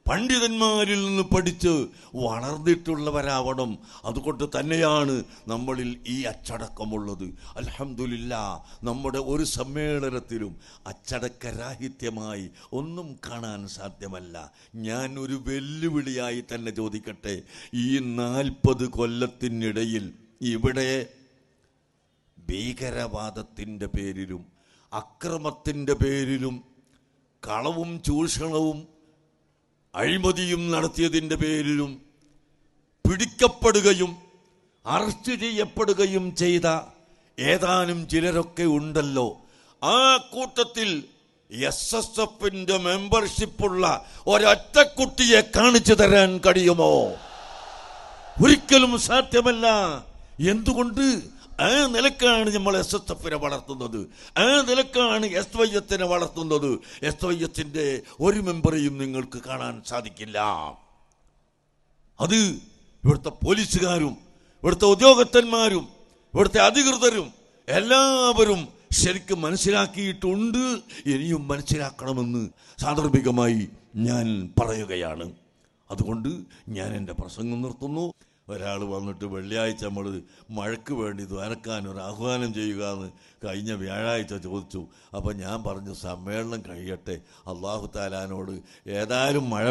പണ്ഡിതന്മാരിൽ നിന്ന് പഠിച്ച് വളർന്നിട്ടുള്ളവരാവണം. അതുകൊണ്ട് തന്നെയാണ് നമ്മളിൽ ഈ അച്ചടക്കമുള്ളത്. അൽഹംദുലില്ലാഹ്, നമ്മുടെ ഒരു സമ്മേളനത്തിലും അച്ചടക്കരാഹിത്യമായി ഒന്നും കാണാൻ സാധ്യമല്ല. ഞാൻ ഒരു വെല്ലുവിളിയായി തന്നെ ചോദിക്കട്ടെ, ഈ 40 കൊല്ലത്തിനിടയിൽ ഇവിടെ ഭീകരവാദത്തിൻ്റെ പേരിലും അക്രമത്തിൻ്റെ പേരിലും കളവും ചൂഷണവും അഴിമതിയും നടത്തിയതിൻ്റെ പേരിലും പിടിക്കപ്പെടുകയും അറസ്റ്റ് ചെയ്യപ്പെടുകയും ചെയ്ത ഏതാനും ചിലരൊക്കെ ഉണ്ടല്ലോ. ആ കൂട്ടത്തിൽ SSFന്റെ മെമ്പർഷിപ്പുള്ള ഒരൊറ്റ കുട്ടിയെ കാണിച്ചു തരാൻ കഴിയുമോ? ഒരിക്കലും സാധ്യമല്ല. എന്തുകൊണ്ട്? ആ നിലക്കാണ് നമ്മൾ SSFനെ വളർത്തുന്നത്, ആ നിലക്കാണ് SYSനെ വളർത്തുന്നത്. SYSന്റെ ഒരു മെമ്പറെയും നിങ്ങൾക്ക് കാണാൻ സാധിക്കില്ല. അത് ഇവിടുത്തെ പോലീസുകാരും ഇവിടുത്തെ ഉദ്യോഗസ്ഥന്മാരും ഇവിടുത്തെ അധികൃതരും എല്ലാവരും ശരിക്കും മനസ്സിലാക്കിയിട്ടുണ്ട്. ഇനിയും മനസ്സിലാക്കണമെന്ന് സാന്ദർഭികമായി ഞാൻ പറയുകയാണ്. അതുകൊണ്ട് ഞാൻ എൻ്റെ പ്രസംഗം നിർത്തുന്നു. ഒരാൾ വന്നിട്ട് വെള്ളിയാഴ്ച നമ്മൾ മഴയ്ക്ക് വേണ്ടി ദ്വാരക്കാൻ ഒരു ആഹ്വാനം ചെയ്യുക എന്ന് കഴിഞ്ഞ വ്യാഴാഴ്ച ചോദിച്ചു. അപ്പം ഞാൻ പറഞ്ഞു, സമ്മേളനം കഴിയട്ടെ, അല്ലാഹു തആലാനോട് ഏതായാലും മഴ